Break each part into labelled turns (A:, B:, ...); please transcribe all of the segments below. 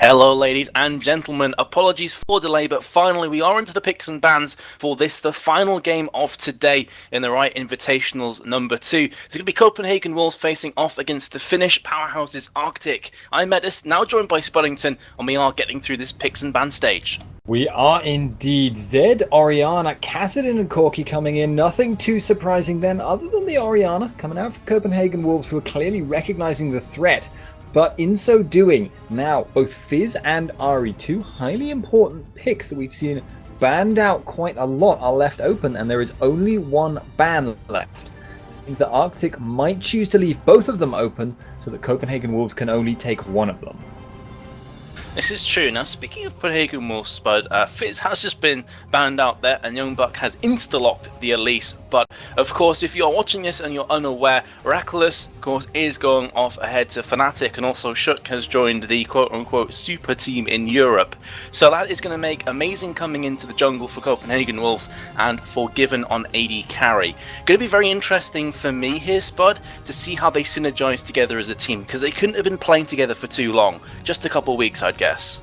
A: Hello ladies and gentlemen, apologies for delay, but finally we are into the picks and bans for this, the final game of today in the Riot Invitationals number 2. It's going to be Copenhagen Wolves facing off against the Finnish powerhouses RCTIC. I'm Medis, now joined by Spuddington, and we are getting through this picks and ban stage.
B: We are indeed. Zed, Oriana, Kassadin and Corky coming in. Nothing too surprising then, other than the Oriana coming out from Copenhagen Wolves, who are clearly recognizing the threat. But in so doing, now both Fizz and Ari, two highly important picks that we've seen banned out quite a lot, are left open, and there is only one ban left. This means that RCTIC might choose to leave both of them open so that Copenhagen Wolves can only take one of them.
A: This is true. Now, speaking of Copenhagen Wolves, Spud, Fizz has just been banned out there, and Young Buck has insta-locked the Elise. But, of course, if you're watching this and you're unaware, Reckless, of course, is going off ahead to Fnatic, and also Shook has joined the quote-unquote super team in Europe. So that is going to make amazing coming into the jungle for Copenhagen Wolves, and Forgiven on AD carry. Going to be very interesting for me here, Spud, to see how they synergize together as a team, because they couldn't have been playing together for too long. Just a couple weeks, I'd guess.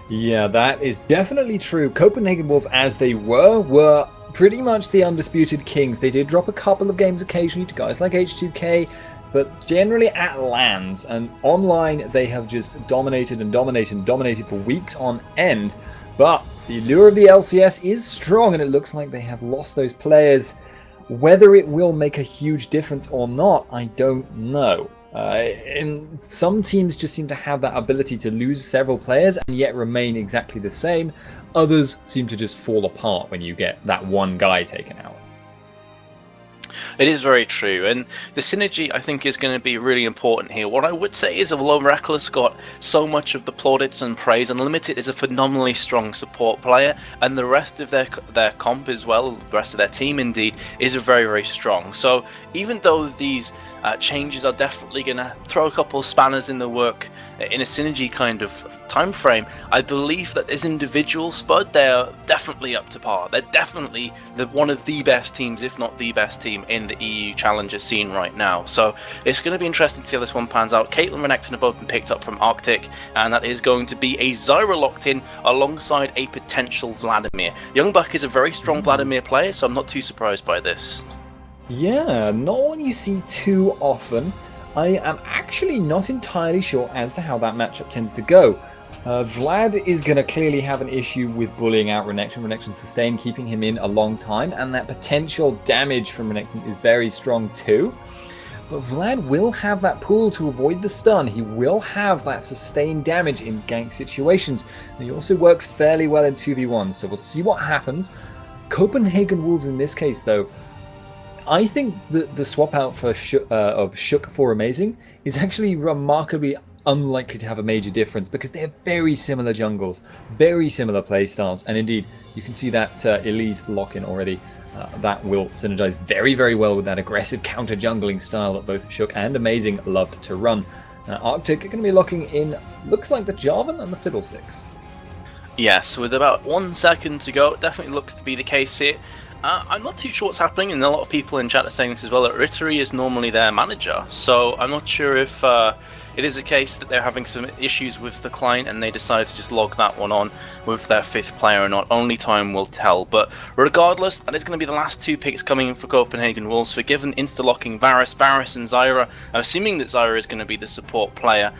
B: Yeah, that is definitely true. Copenhagen Wolves, as they were pretty much the undisputed kings. They did drop a couple of games occasionally to guys like H2K, but generally at LANs, and online they have just dominated for weeks on end. But the allure of the LCS is strong, and it looks like they have lost those players. Whether it will make a huge difference or not, I don't know. And some teams just seem to have that ability to lose several players and yet remain exactly the same. Others seem to just fall apart when you get that one guy taken out.
A: It is very true, and the synergy I think is going to be really important here. What I would say is, although Reckless got so much of the plaudits and praise, Unlimited is a phenomenally strong support player, and the rest of their comp as well, the rest of their team indeed, is very, very strong. So even though these changes are definitely going to throw a couple of spanners in the work in a synergy kind of time frame, I believe that as individuals, Spud, they're definitely up to par. They're definitely one of the best teams, if not the best team, in the EU Challenger scene right now. So it's going to be interesting to see how this one pans out. Caitlyn, Renekton have both been picked up from RCTIC, and that is going to be a Zyra locked in alongside a potential Vladimir. Young Buck is a very strong Vladimir player, so I'm not too surprised by this.
B: Yeah, not one you see too often. I am actually not entirely sure as to how that matchup tends to go. Vlad is going to clearly have an issue with bullying out Renekton. Renekton sustain, keeping him in a long time, and that potential damage from Renekton is very strong too. But Vlad will have that pool to avoid the stun. He will have that sustained damage in gank situations. And he also works fairly well in 2v1, so we'll see what happens. Copenhagen Wolves in this case, though, I think that the swap out for of Shook for Amazing is actually remarkably unlikely to have a major difference, because they're very similar jungles, very similar playstyles, and indeed you can see that Elise lock-in already. That will synergize very, very well with that aggressive counter jungling style that both Shook and Amazing loved to run. RCTIC are going to be locking in, looks like the Jarvan and the Fiddlesticks.
A: Yes, with about 1 second to go, it definitely looks to be the case here. I'm not too sure what's happening, and a lot of people in chat are saying this as well, that Rittery is normally their manager, so I'm not sure if it is a case that they're having some issues with the client and they decided to just log that one on with their 5th player or not. Only time will tell. But regardless, that is going to be the last 2 picks coming in for Copenhagen Wolves. Forgiven insta-locking Varus and Zyra. Assuming that Zyra is going to be the support player,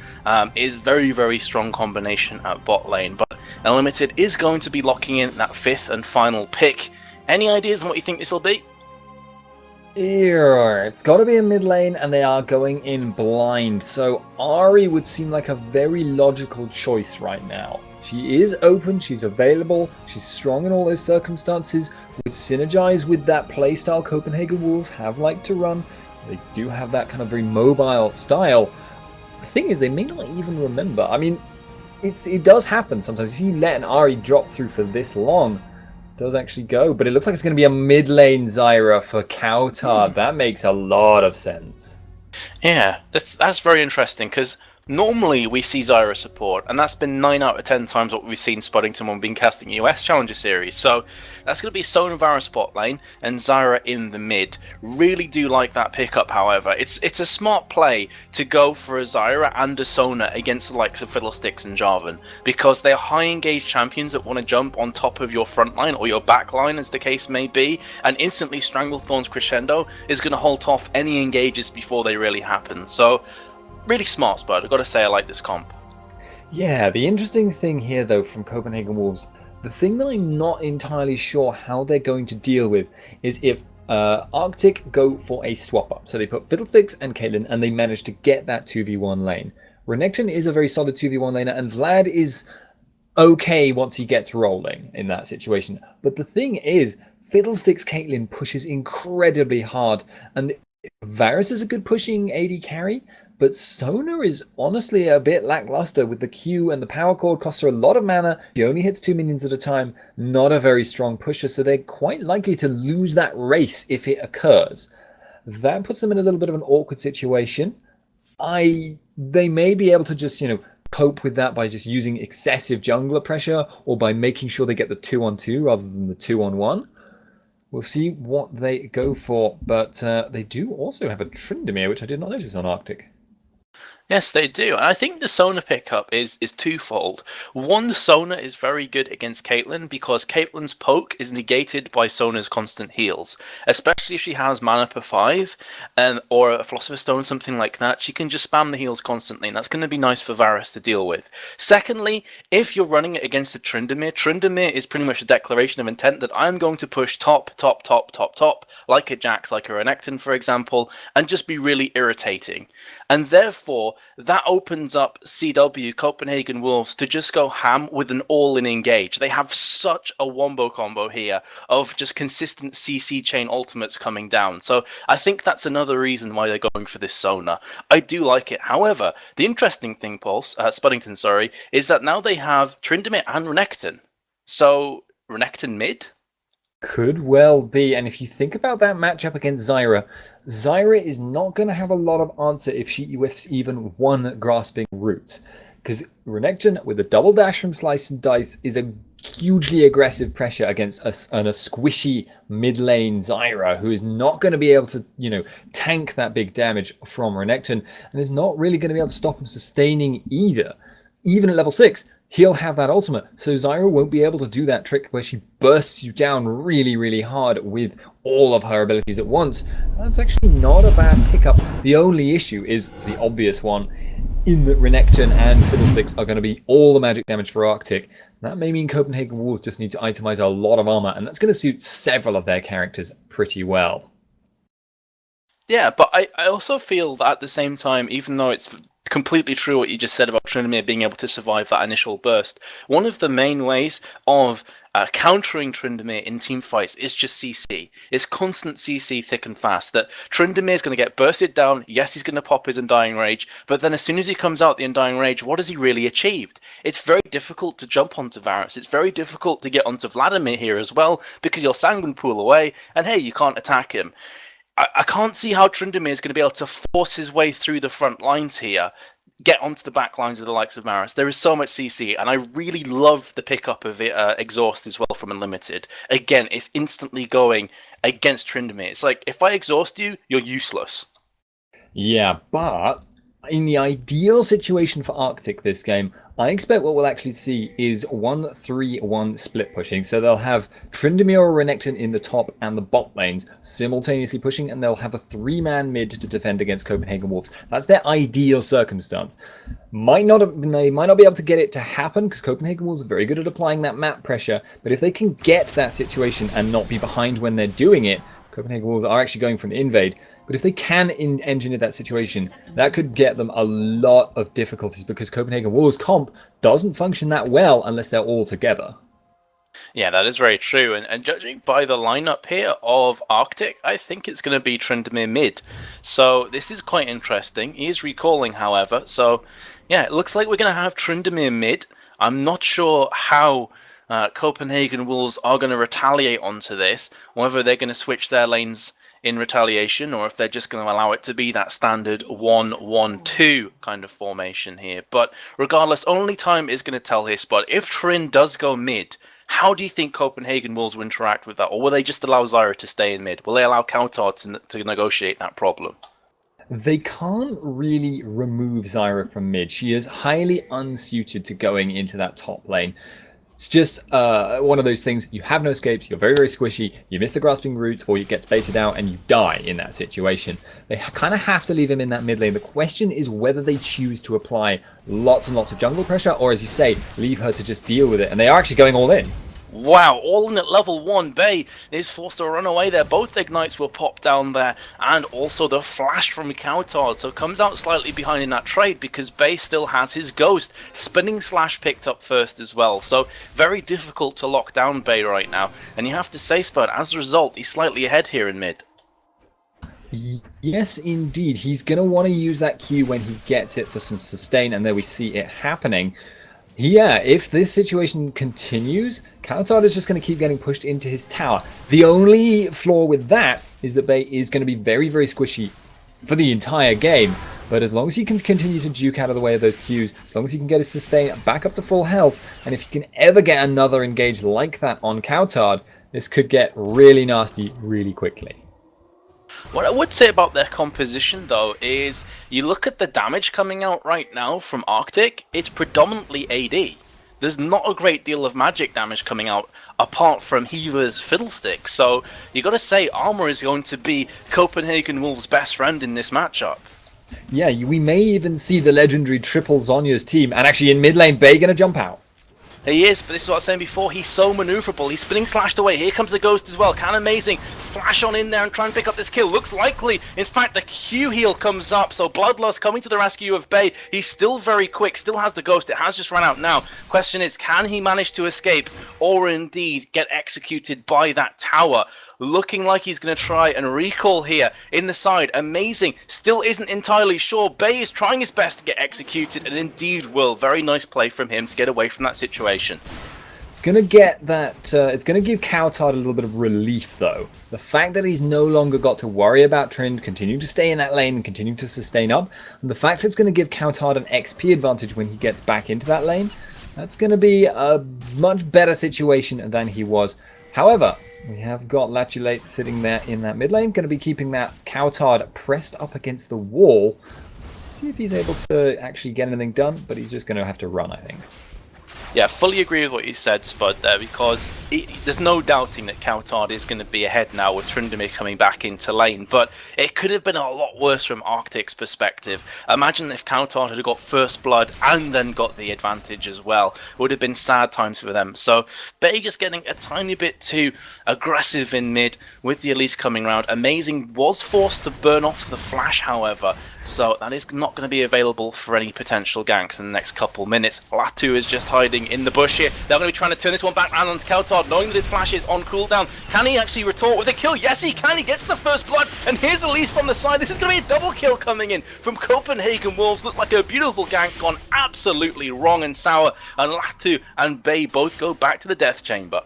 A: is very, very strong combination at bot lane. But Unlimited is going to be locking in that 5th and final pick. Any ideas on what you think this will be?
B: It's got to be a mid lane, and they are going in blind. So Ari would seem like a very logical choice right now. She is open, she's available, she's strong in all those circumstances, would synergize with that playstyle Copenhagen Wolves have liked to run. They do have that kind of very mobile style. The thing is, they may not even remember. I mean, it does happen sometimes. If you let an Ari drop through for this long, does actually go, but it looks like it's going to be a mid lane Zyra for Kautar. That makes a lot of sense.
A: Yeah, that's very interesting, because Normally we see Zyra support, and that's been 9 out of 10 times what we've seen Spuddington when we've been casting US Challenger Series. So that's going to be Sona Varus bot lane and Zyra in the mid. Really do like that pickup, however. It's a smart play to go for a Zyra and a Sona against the likes of Fiddlesticks and Jarvan, because they're high engaged champions that want to jump on top of your front line or your back line, as the case may be, and instantly Stranglethorn's Crescendo is going to halt off any engages before they really happen. So really smart, Spud. I've got to say I like this comp.
B: Yeah, the interesting thing here, though, from Copenhagen Wolves, the thing that I'm not entirely sure how they're going to deal with is if RCTIC go for a swap up. So they put Fiddlesticks and Caitlyn, and they manage to get that 2v1 lane. Renekton is a very solid 2v1 laner, and Vlad is okay once he gets rolling in that situation. But the thing is, Fiddlesticks Caitlyn pushes incredibly hard, and Varus is a good pushing AD carry, but Sona is honestly a bit lackluster with the Q, and the power cord costs her a lot of mana. She only hits 2 minions at a time, not a very strong pusher, so they're quite likely to lose that race if it occurs. That puts them in a little bit of an awkward situation. They may be able to just, cope with that by just using excessive jungler pressure, or by making sure they get the 2-on-2 rather than the 2-on-1. We'll see what they go for, but they do also have a Tryndamere, which I did not notice on RCTIC.
A: Yes, they do. And I think the Sona pickup is twofold. One, Sona is very good against Caitlyn because Caitlyn's poke is negated by Sona's constant heals. Especially if she has mana per 5 or a Philosopher's Stone, something like that. She can just spam the heals constantly, and that's going to be nice for Varus to deal with. Secondly, if you're running it against a Tryndamere, Tryndamere is pretty much a declaration of intent that I'm going to push top, like a Jax, like a Renekton, for example, and just be really irritating. And therefore, that opens up CW, Copenhagen Wolves, to just go ham with an all-in engage. They have such a wombo combo here of just consistent CC chain ultimates coming down. So I think that's another reason why they're going for this Sona. I do like it. However, the interesting thing, Spuddington, sorry, is that now they have Tryndamere and Renekton. So, Renekton mid?
B: Could well be, and if you think about that matchup against Zyra, Zyra is not going to have a lot of answer if she whiffs even one grasping root. Because Renekton, with a double dash from Slice and Dice, is a hugely aggressive pressure against a squishy mid-lane Zyra, who is not going to be able to, tank that big damage from Renekton, and is not really going to be able to stop him sustaining either. Even at level 6, he'll have that ultimate, so Zyra won't be able to do that trick where she bursts you down really, really hard with all of her abilities at once. That's actually not a bad pickup. The only issue is the obvious one, in that Renekton and Fiddlesticks are going to be all the magic damage for RCTIC. That may mean Copenhagen Wolves just need to itemize a lot of armor, and that's going to suit several of their characters pretty well.
A: Yeah, but I also feel that at the same time, even though it's completely true what you just said about Tryndamere being able to survive that initial burst, one of the main ways of countering Tryndamere in team fights is just CC. It's constant CC thick and fast, that Tryndamere is going to get bursted down. Yes, he's going to pop his Undying Rage, but then as soon as he comes out the Undying Rage, what has he really achieved? It's very difficult to jump onto Varus. It's very difficult to get onto Vladimir here as well, because you'll Sanguine Pool away, and hey, you can't attack him. I can't see how Tryndamere is going to be able to force his way through the front lines here, get onto the back lines of the likes of Varus. There is so much CC, and I really love the pickup of Exhaust as well from Unlimited. Again, it's instantly going against Tryndamere. It's like, if I exhaust you, you're useless.
B: Yeah, but in the ideal situation for RCTIC this game, I expect what we'll actually see is 1-3-1 split pushing. So they'll have Tryndamere or Renekton in the top and the bot lanes simultaneously pushing, and they'll have a 3-man mid to defend against Copenhagen Wolves. That's their ideal circumstance. They might not be able to get it to happen because Copenhagen Wolves are very good at applying that map pressure, but if they can get that situation and not be behind when they're doing it, Copenhagen Wolves are actually going for an invade. But if they can engineer that situation, that could get them a lot of difficulties because Copenhagen Wolves comp doesn't function that well unless they're all together.
A: Yeah, that is very true. And judging by the lineup here of RCTIC, I think it's going to be Tryndamere mid. So this is quite interesting. He is recalling, however. So yeah, it looks like we're going to have Tryndamere mid. I'm not sure how Copenhagen Wolves are going to retaliate onto this, whether they're going to switch their lanes in retaliation, or if they're just going to allow it to be that standard 1-1-2 kind of formation here. But regardless, only time is going to tell here, Spud. If Trin does go mid, how do you think Copenhagen Wolves will interact with that? Or will they just allow Zyra to stay in mid? Will they allow Kautar to negotiate that problem?
B: They can't really remove Zyra from mid. She is highly unsuited to going into that top lane. It's just one of those things. You have no escapes. You're very, very squishy. You miss the grasping roots, or you get baited out and you die in that situation. They kind of have to leave him in that mid lane. The question is whether they choose to apply lots and lots of jungle pressure, or as you say, leave her to just deal with it. And they are actually going all in.
A: Wow, all in at level 1. Bay is forced to run away there. Both ignites will pop down there, and also the flash from Kautar. So comes out slightly behind in that trade because Bay still has his ghost. Spinning slash picked up first as well. So very difficult to lock down Bay right now. And you have to say, Spud, as a result, he's slightly ahead here in mid.
B: Yes, indeed. He's going to want to use that Q when he gets it for some sustain, and there we see it happening. Yeah, if this situation continues, Kautar is just going to keep getting pushed into his tower. The only flaw with that is that Bay is going to be very, very squishy for the entire game. But as long as he can continue to duke out of the way of those Qs, as long as he can get his sustain back up to full health, and if he can ever get another engage like that on Kautar, this could get really nasty really quickly.
A: What I would say about their composition, though, is you look at the damage coming out right now from RCTIC, it's predominantly AD. There's not a great deal of magic damage coming out, apart from Heaver's Fiddlestick. So you got to say, Armor is going to be Copenhagen Wolves' best friend in this matchup.
B: Yeah, we may even see the legendary triple Zhonya's team, and actually in mid lane, Bay going to jump out.
A: He is, but this is what I was saying before, he's so maneuverable. He's spinning slashed away. Here comes the ghost as well. Can amazing. Flash on in there and try and pick up this kill. Looks likely. In fact, the Q heal comes up, so Bloodlust coming to the rescue of Bay. He's still very quick, still has the ghost. It has just run out now. Question is, can he manage to escape or indeed get executed by that tower? Looking like he's going to try and recall here in the side. Amazing. Still isn't entirely sure. Bay is trying his best to get executed, and indeed will. Very nice play from him to get away from that situation.
B: It's going to get that. It's going to give Kautar a little bit of relief, though. The fact that he's no longer got to worry about Trend, continuing to stay in that lane and continue to sustain up, and the fact it's going to give Kautar an XP advantage when he gets back into that lane, that's going to be a much better situation than he was. However, we have got Latulate sitting there in that mid lane, going to be keeping that Kautar pressed up against the wall. See if he's able to actually get anything done, but he's just going to have to run, I think.
A: Yeah, fully agree with what you said, Spud, there, because there's no doubting that Kautar is going to be ahead now with Tryndamere coming back into lane, but it could have been a lot worse from RCTIC's perspective. Imagine if Kautar had got first blood and then got the advantage as well. It would have been sad times for them. So Bay just getting a tiny bit too aggressive in mid with the Elise coming round. Amazing was forced to burn off the flash, however, so that is not going to be available for any potential ganks in the next couple minutes. Latu is just hiding in the bush here. They're going to be trying to turn this one back around onto Kautar, knowing that his flash is on cooldown. Can he actually retort with a kill? Yes, he can. He gets the first blood, and here's Elise from the side. This is going to be a double kill coming in from Copenhagen Wolves. Look like a beautiful gank gone absolutely wrong and sour, and Latu and Bay both go back to the death chamber.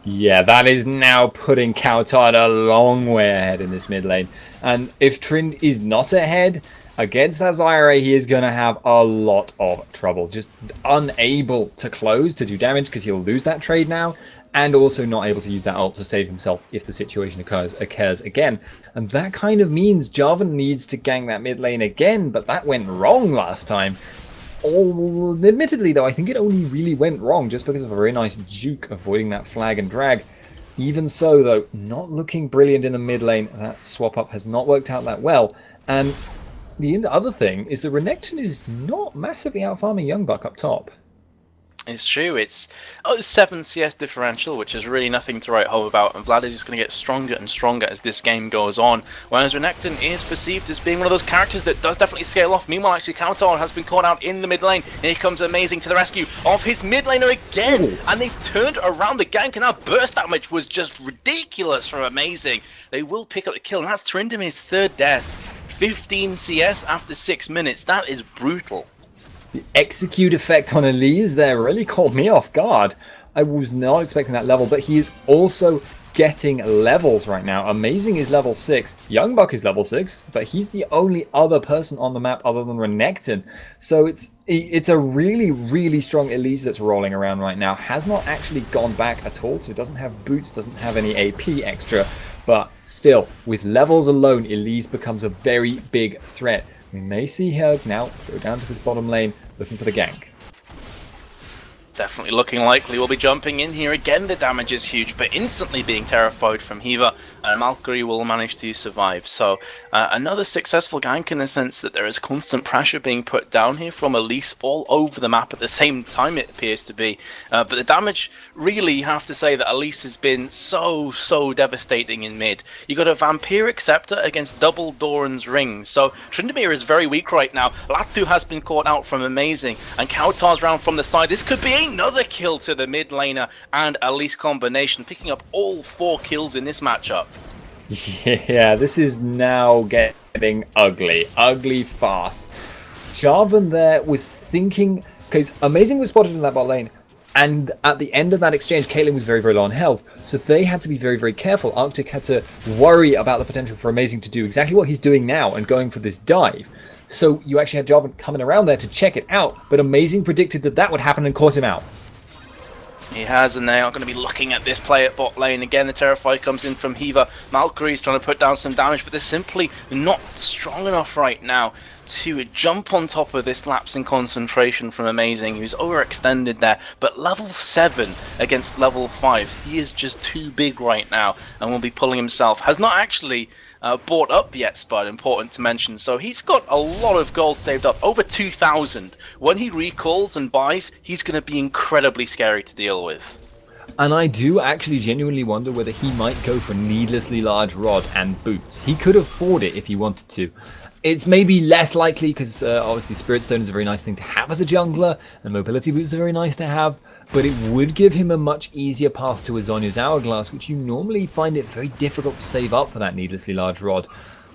B: Yeah, that is now putting Kautar a long way ahead in this mid lane. And if Trind is not ahead against that Zyra, he is going to have a lot of trouble. Just unable to close to do damage because he'll lose that trade now. And also not able to use that ult to save himself if the situation occurs again. And that kind of means Jarvan needs to gank that mid lane again. But that went wrong last time. Admittedly, though, I think it only really went wrong just because of a very nice juke avoiding that flag and drag. Even so, though, not looking brilliant in the mid lane. That swap up has not worked out that well. And the other thing is that Renekton is not massively out-farming Youngbuck up top.
A: It's true, it's 7 CS differential, which is really nothing to write home about, and Vlad is just going to get stronger and stronger as this game goes on, whereas Renekton is perceived as being one of those characters that does definitely scale off. Meanwhile, actually, Kautar has been caught out in the mid lane, and here comes Amazing to the rescue of his mid laner again, and they've turned around the gank, and that burst damage was just ridiculous from Amazing. They will pick up the kill, and that's Tryndamere's third death. 15 CS after 6 minutes, that is brutal.
B: The execute effect on Elise there really caught me off guard. I was not expecting that level, but he is also getting levels right now. Amazing is level 6. Youngbuck is level 6, but he's the only other person on the map other than Renekton. So it's a really, really strong Elise that's rolling around right now. Has not actually gone back at all, so doesn't have boots, doesn't have any AP extra. But still, with levels alone, Elise becomes a very big threat. We may see her now go down to this bottom lane, looking for the gank.
A: Definitely looking likely. We'll be jumping in here again. The damage is huge, but instantly being terrified from Hiva, and Valkyrie will manage to survive. So another successful gank in the sense that there is constant pressure being put down here from Elise all over the map at the same time, it appears to be. But the damage, really, you have to say that Elise has been so devastating in mid. You got a Vampiric Scepter against double Doran's Rings. So Tryndamere is very weak right now. Latu has been caught out from Amazing, and Kautar's round from the side. This could be another kill to the mid laner and Elise combination, picking up all 4 kills in this matchup.
B: Yeah, this is now getting ugly fast. Jarvan there was thinking, because Amazing was spotted in that bot lane, and at the end of that exchange, Caitlyn was very low on health, so they had to be very careful. RCTIC had to worry about the potential for Amazing to do exactly what he's doing now and going for this dive. So you actually had Jarvan coming around there to check it out, but Amazing predicted that would happen and caught him out.
A: He has, and they are going to be looking at this play at bot lane. Again, the Terrify comes in from Hiva. Valkyrie's trying to put down some damage, but they're simply not strong enough right now to jump on top of this lapse in concentration from Amazing, who's overextended there. But level 7 against level 5, he is just too big right now and will be pulling himself. Has not actually bought up yet, Spud, important to mention. So he's got a lot of gold saved up, over 2,000. When he recalls and buys, he's going to be incredibly scary to deal with.
B: And I do actually genuinely wonder whether he might go for needlessly large rod and boots. He could afford it if he wanted to. It's maybe less likely because obviously Spirit Stone is a very nice thing to have as a jungler, and mobility boots are very nice to have, but it would give him a much easier path to Azonia's Hourglass, which you normally find it very difficult to save up for that needlessly large rod.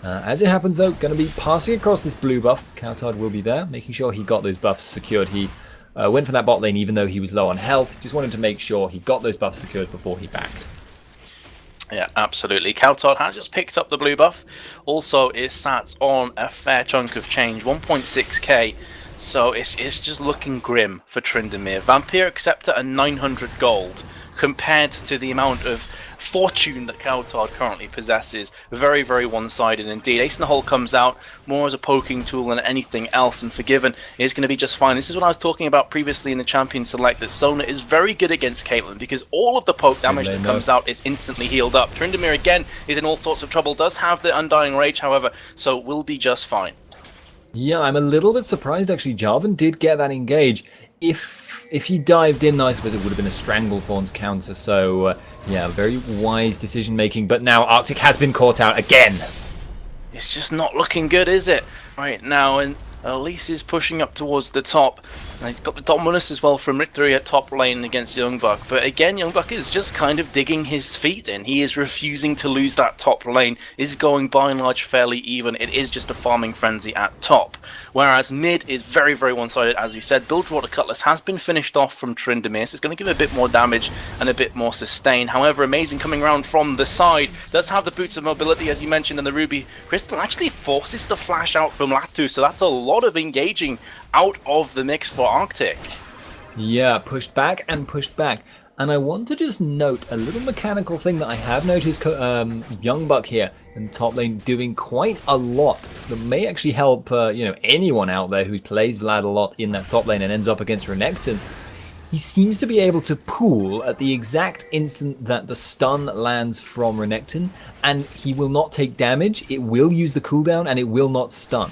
B: As it happens though, going to be passing across this blue buff. Kautar will be there, making sure he got those buffs secured. He went for that bot lane even though he was low on health, just wanted to make sure he got those buffs secured before he backed.
A: Yeah, absolutely. Kautar has just picked up the blue buff. Also is sat on a fair chunk of change, 1.6k. So it's just looking grim for Tryndamere. Vampiric Scepter and 900 gold compared to the amount of fortune that Kautar currently possesses. Very one-sided indeed. Ace in the Hole comes out more as a poking tool than anything else, and Forgiven is going to be just fine. This is what I was talking about previously in the Champion Select, that Sona is very good against Caitlyn because all of the poke damage that comes out is instantly healed up. Tryndamere again is in all sorts of trouble, does have the Undying Rage however, so will be just fine.
B: Yeah, I'm a little bit surprised actually. Jarvan did get that engage. If he dived in, I suppose it would have been a Stranglethorn's counter. So, yeah, very wise decision making. But now RCTIC has been caught out again.
A: It's just not looking good, is it? Right now, and Elise is pushing up towards the top. And he's got the Dominus as well from Victory at top lane against Youngbuck. But again, Youngbuck is just kind of digging his feet in. He is refusing to lose that top lane. Is going by and large fairly even. It is just a farming frenzy at top. Whereas mid is very one-sided, as you said. Bilgewater Cutlass has been finished off from Tryndamere, so it's going to give a bit more damage and a bit more sustain. However, Amazing coming around from the side. Does have the Boots of Mobility, as you mentioned, and the Ruby Crystal actually forces the flash out from Latu, so that's a lot of engaging out of the mix for RCTIC.
B: Yeah, pushed back and pushed back. And I want to just note a little mechanical thing that I have noticed Youngbuck here in the top lane doing quite a lot that may actually help anyone out there who plays Vlad a lot in that top lane and ends up against Renekton. He seems to be able to pool at the exact instant that the stun lands from Renekton, and he will not take damage, it will use the cooldown, and it will not stun.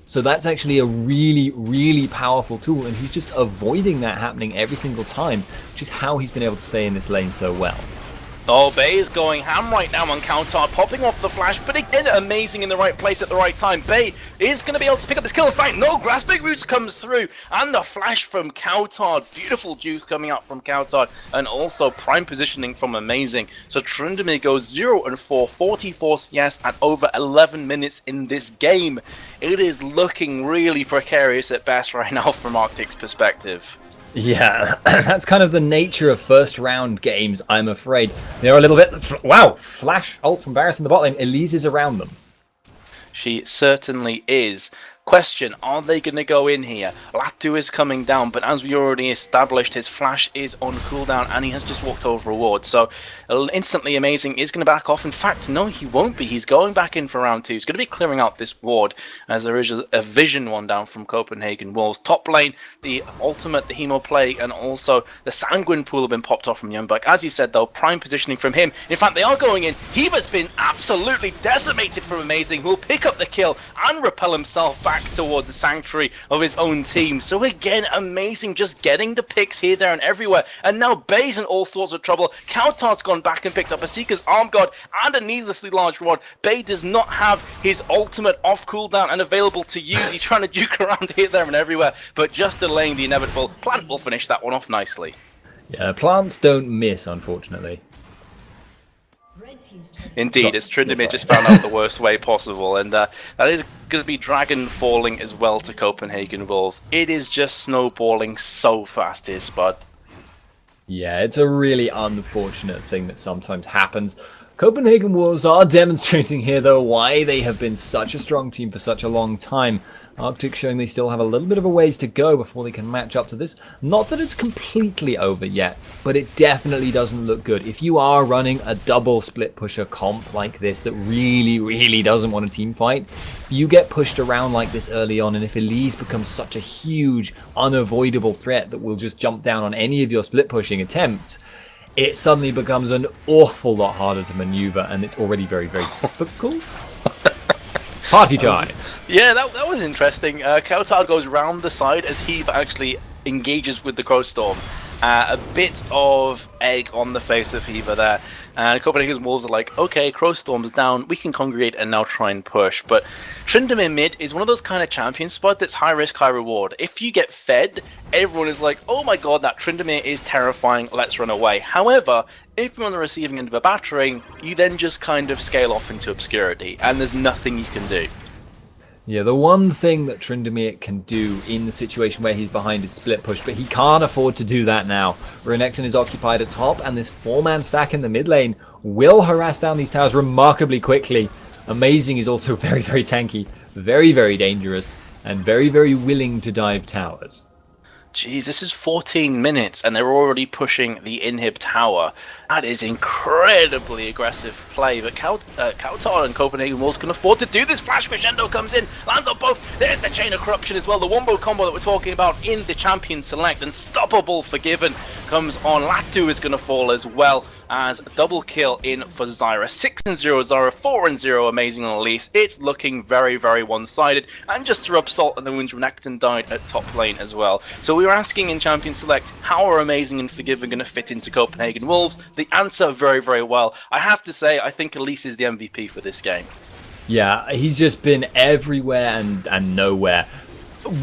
B: So that's actually a really powerful tool, and he's just avoiding that happening every single time, which is how he's been able to stay in this lane so well.
A: Oh, Bay is going ham right now on Kautar, popping off the flash, but again, Amazing in the right place at the right time. Bay is going to be able to pick up this kill. In fact, no, Grasping Roots comes through, and the flash from Kautar. Beautiful juice coming out from Kautar, and also prime positioning from Amazing. So Tryndamere goes 0-4, 44 CS at over 11 minutes in this game. It is looking really precarious at best right now from RCTIC's perspective.
B: Yeah, that's kind of the nature of first round games, I'm afraid. They're a little bit... Wow, flash ult from Varus in the bot lane. Elise is around them.
A: She certainly is. Question, are they going to go in here? Latu is coming down, but as we already established, his flash is on cooldown and he has just walked over a ward. So instantly Amazing is going to back off. In fact, no, he won't be. He's going back in for round 2. He's going to be clearing out this ward as there is a vision one down from Copenhagen Wolves. Top lane, the ultimate, the Hemo Plague, and also the Sanguine Pool have been popped off from Youngbuck. As you said, though, prime positioning from him. In fact, they are going in. Hiva's been absolutely decimated from Amazing, who will pick up the kill and repel himself back towards the sanctuary of his own team. So again, Amazing just getting the picks here, there, and everywhere. And now Bay's in all sorts of trouble. Kautar's gone back and picked up a Seeker's Arm Guard and a needlessly large rod. Bay does not have his ultimate off cooldown and available to use. He's trying to juke around here, there, and everywhere, but just delaying the inevitable. Plant will finish that one off nicely.
B: Yeah, plants don't miss, unfortunately.
A: Indeed, it's Tryndamere just found out the worst way possible, and that is going to be Dragon falling as well to Copenhagen Wolves. It is just snowballing so fast here, Spud.
B: Yeah, it's a really unfortunate thing that sometimes happens. Copenhagen Wolves are demonstrating here, though, why they have been such a strong team for such a long time. RCTIC showing they still have a little bit of a ways to go before they can match up to this. Not that it's completely over yet, but it definitely doesn't look good. If you are running a double split pusher comp like this that really doesn't want a team fight, you get pushed around like this early on, and if Elise becomes such a huge, unavoidable threat that will just jump down on any of your split pushing attempts, it suddenly becomes an awful lot harder to maneuver, and it's already very difficult. Party time!
A: Yeah, that was interesting. Kautar goes round the side as Heave actually engages with the Crowstorm. A bit of egg on the face of Heaver there. And Copenhagen's Wolves are like, okay, Crowstorm's down, we can congregate and now try and push. But Tryndamere mid is one of those kind of champion spot that's high risk, high reward. If you get fed, everyone is like, oh my god, that Tryndamere is terrifying, let's run away. However, if you're on the receiving end of a battering, you then just kind of scale off into obscurity, and there's nothing you can do.
B: Yeah, the one thing that Tryndamere can do in the situation where he's behind is split push, but he can't afford to do that now. Renekton is occupied at top, and this 4-man stack in the mid lane will harass down these towers remarkably quickly. Amazing is also very tanky, very dangerous, and very willing to dive towers.
A: Jeez, this is 14 minutes and they're already pushing the inhib tower. That is incredibly aggressive play, but Kautar and Copenhagen Wolves can afford to do this. Flash Crescendo comes in, lands on both. There's the Chain of Corruption as well, the wombo combo that we're talking about in the Champion Select. Unstoppable Forgiven comes on. Latu is going to fall as well as a double kill in for Zyra. 6-0 Zyra, 4-0 Amazing on Elise. It's looking very one-sided, and just to rub salt on the wounds, Renekton died at top lane as well. So we were asking in Champion Select, how are Amazing and Forgiven going to fit into Copenhagen Wolves? The answer, very well. I have to say, I think Elise is the MVP for this game.
B: Yeah, he's just been everywhere and nowhere.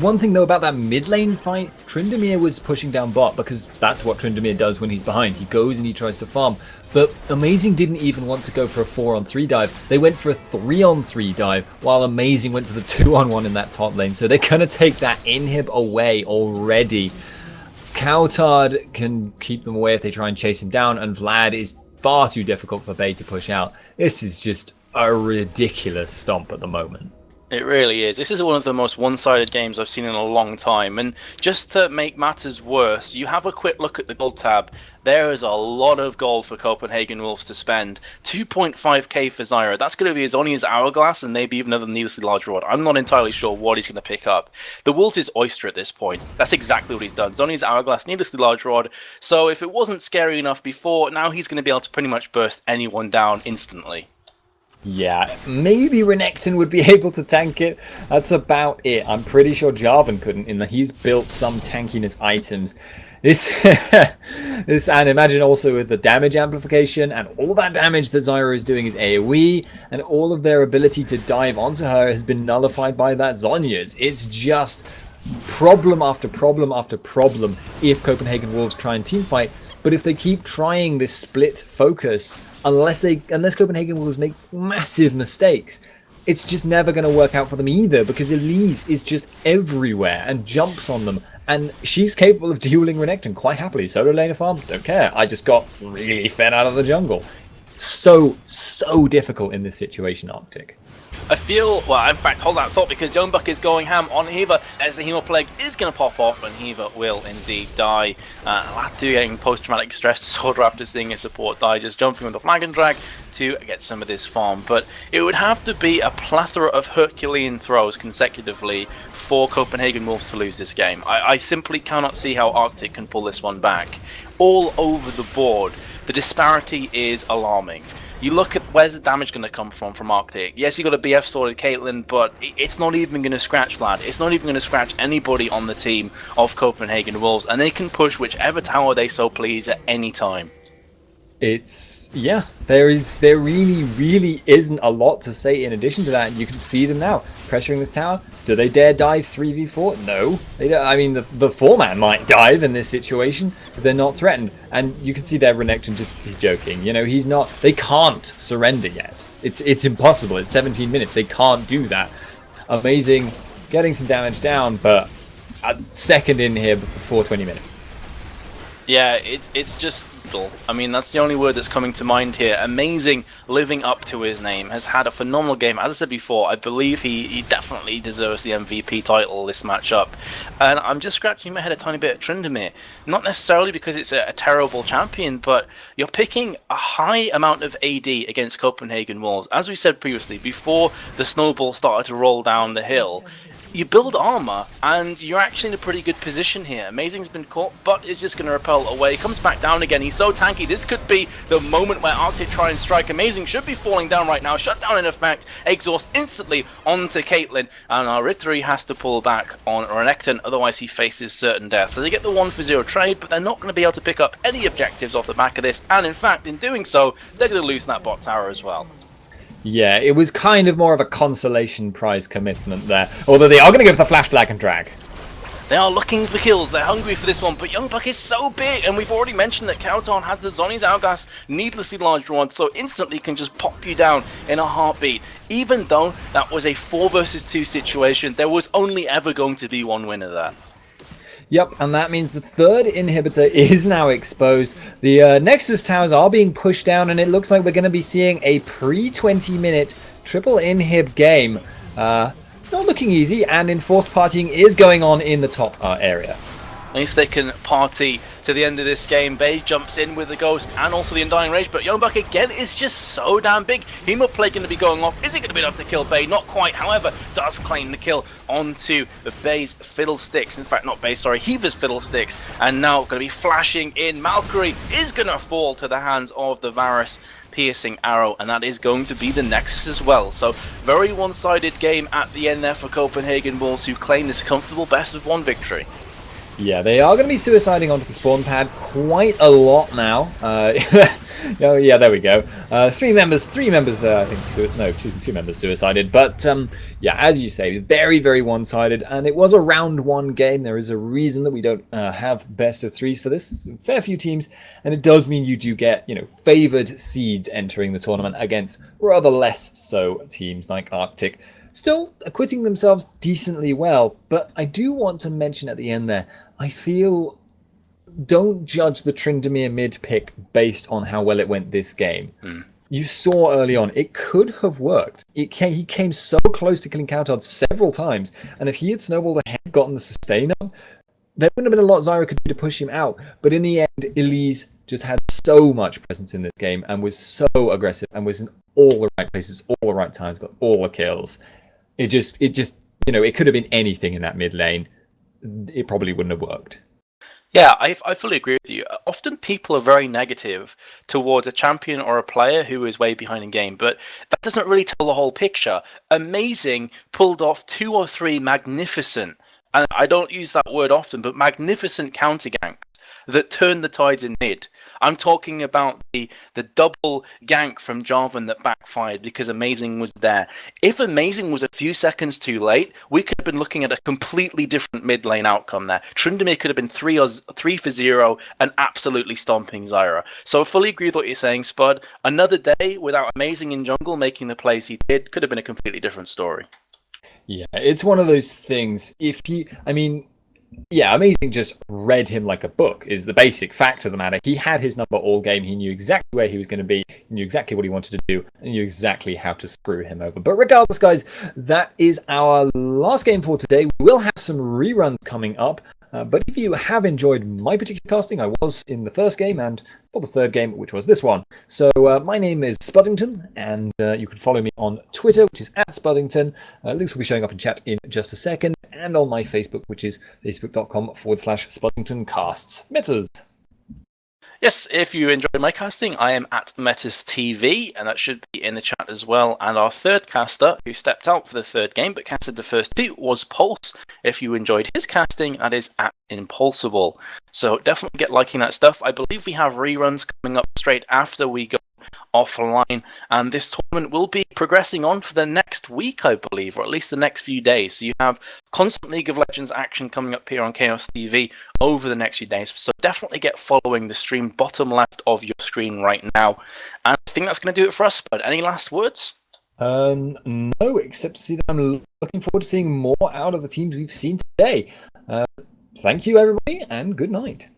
B: One thing though about that mid lane fight, Tryndamere was pushing down bot because that's what Tryndamere does when he's behind. He goes and he tries to farm. But Amazing didn't even want to go for a 4-on-3 dive. They went for a 3-on-3 dive, while Amazing went for the 2-on-1 in that top lane. So they're going to take that inhib away already. Kautar can keep them away if they try and chase him down, and Vlad is far too difficult for Bay to push out. This is just a ridiculous stomp at the moment.
A: It really is. This is one of the most one-sided games I've seen in a long time, and just to make matters worse, you have a quick look at the gold tab. There is a lot of gold for Copenhagen Wolves to spend. 2.5k for Zyra. That's going to be as only his Hourglass and maybe even another needlessly large rod. I'm not entirely sure what he's going to pick up. The Wolves is Oyster at this point. That's exactly what he's done. Zony's Hourglass, needlessly large rod. So if it wasn't scary enough before, now he's going to be able to pretty much burst anyone down instantly.
B: Yeah, maybe Renekton would be able to tank it. That's about it. I'm pretty sure Jarvan couldn't, in that he's built some tankiness items. This, and imagine also with the damage amplification and all that damage that Zyra is doing is AoE, and all of their ability to dive onto her has been nullified by that Zhonya's. It's just problem after problem after problem if Copenhagen Wolves try and teamfight. But if they keep trying this split focus, unless Copenhagen Wolves make massive mistakes, it's just never going to work out for them either, because Elise is just everywhere and jumps on them, and she's capable of dueling Renekton quite happily. Solo laner farm, don't care. I just got really fed out of the jungle. So difficult in this situation, Arctic.
A: I feel, well, in fact, hold that thought, because Young Buck is going ham on Hiva as the Hemo Plague is going to pop off, and Hiva will indeed die. Latu getting post-traumatic stress disorder after seeing his support die, just jumping on the flag and drag to get some of this farm. But it would have to be a plethora of Herculean throws consecutively for Copenhagen Wolves to lose this game. I simply cannot see how Arctic can pull this one back. All over the board, the disparity is alarming. You look at where's the damage going to come from Arctic. Yes, you got a BF sorted Caitlyn, but it's not even going to scratch Vlad. It's not even going to scratch anybody on the team of Copenhagen Wolves, and they can push whichever tower they so please at any time.
B: It's, yeah, there really isn't a lot to say in addition to that. You can see them now pressuring this tower. Do they dare dive 3v4? No. They don't. I mean, the 4-man might dive in this situation because they're not threatened. And you can see their Renekton just, he's joking. You know, he's not, they can't surrender yet. It's impossible. It's 17 minutes. They can't do that. Amazing, getting some damage down, but a second in here before 20 minutes.
A: Yeah, it's just dull. I mean, that's the only word that's coming to mind here. Amazing, living up to his name, has had a phenomenal game. As I said before, I believe he definitely deserves the MVP title this matchup. And I'm just scratching my head a tiny bit at Tryndamere. Not necessarily because it's a terrible champion, but you're picking a high amount of AD against Copenhagen Wolves. As we said previously, before the snowball started to roll down the hill, you build armor, and you're actually in a pretty good position here. Amazing's been caught, but is just going to repel away. He comes back down again. He's so tanky. This could be the moment where Arctic try and strike. Amazing should be falling down right now. Shut down in effect. Exhaust instantly onto Caitlyn, and our Rittery has to pull back on Renekton, otherwise he faces certain death. So they get the 1-for-0 trade, but they're not going to be able to pick up any objectives off the back of this, and in fact, in doing so, they're going to lose that bot tower as well.
B: Yeah, it was kind of more of a consolation prize commitment there. Although they are going to go for the flash flag and drag.
A: They are looking for kills, they're hungry for this one, but Young Buck is so big, and we've already mentioned that Kauton has the Zhonya's Hourglass needlessly large rod, so instantly can just pop you down in a heartbeat. Even though that was a 4 versus 2 situation, there was only ever going to be one winner there.
B: Yep, and that means the third inhibitor is now exposed. The Nexus towers are being pushed down, and it looks like we're going to be seeing a pre-20-minute triple inhib game. Not looking easy, and enforced partying is going on in the top area.
A: At least they can party to the end of this game. Bay jumps in with the Ghost and also the Undying Rage, but Young Buck again is just so damn big. Hemo Plague going to be going off. Is it going to be enough to kill Bay? Not quite, however, does claim the kill onto Bay's Fiddlesticks. In fact, not Bay, sorry, Hiva's Fiddlesticks. And now going to be flashing in. Valkyrie is going to fall to the hands of the Varus piercing arrow, and that is going to be the Nexus as well. So very one-sided game at the end there for Copenhagen Wolves, who claim this comfortable best-of-1 victory.
B: Yeah, they are going to be suiciding onto the spawn pad quite a lot now. Oh, yeah, there we go. Three members, I think, two members suicided. But, yeah, as you say, very, very one-sided. And it was a round 1 game. There is a reason that we don't have best of 3s for this. A fair few teams. And it does mean you do get, favoured seeds entering the tournament against rather less so teams like Arctic. Still acquitting themselves decently well, but I do want to mention at the end there, I feel don't judge the Tryndamere mid pick based on how well it went this game. You saw early on, it could have worked. He came so close to killing Kauton several times, and if he had snowballed ahead, gotten the sustain up, there wouldn't have been a lot Zyra could do to push him out. But in the end, Elise just had so much presence in this game and was so aggressive and was in all the right places, all the right times, got all the kills. It just, it could have been anything in that mid lane. It probably wouldn't have worked.
A: Yeah, I fully agree with you. Often people are very negative towards a champion or a player who is way behind in game, but that doesn't really tell the whole picture. Amazing pulled off 2 or 3 magnificent, and I don't use that word often, but magnificent counter ganks that turned the tides in mid. I'm talking about the double gank from Jarvan that backfired because Amazing was there. If Amazing was a few seconds too late, we could have been looking at a completely different mid lane outcome there. Tryndamere could have been 3 for 0 and absolutely stomping Zyra. So I fully agree with what you're saying, Spud. Another day without Amazing in jungle making the plays he did could have been a completely different story.
B: Yeah, it's one of those things. Yeah, Amazing just read him like a book, is the basic fact of the matter. He had his number all game. He knew exactly where he was going to be. He knew exactly what he wanted to do. And knew exactly how to screw him over. But regardless, guys, that is our last game for today. We will have some reruns coming up. But if you have enjoyed my particular casting, I was in the first game and for the third game, which was this one. So my name is Spuddington, and you can follow me on Twitter, which is @Spuddington. Links will be showing up in chat in just a second, and on my Facebook, which is facebook.com/SpuddingtonCasts. Metas.
A: Yes, if you enjoyed my casting, I am at Metis TV, and that should be in the chat as well. And our third caster, who stepped out for the third game but casted the first two, was Pulse. If you enjoyed his casting, that is at Impulsible. So definitely get liking that stuff. I believe we have reruns coming up straight after we go offline, and this tournament will be progressing on for the next week, I believe, or at least the next few days. So you have constant League of Legends action coming up here on Chaos TV over the next few days. So definitely get following the stream bottom left of your screen right now. And I think that's going to do it for us. But any last words?
B: No, except to see that I'm looking forward to seeing more out of the teams we've seen today. Thank you, everybody, and good night.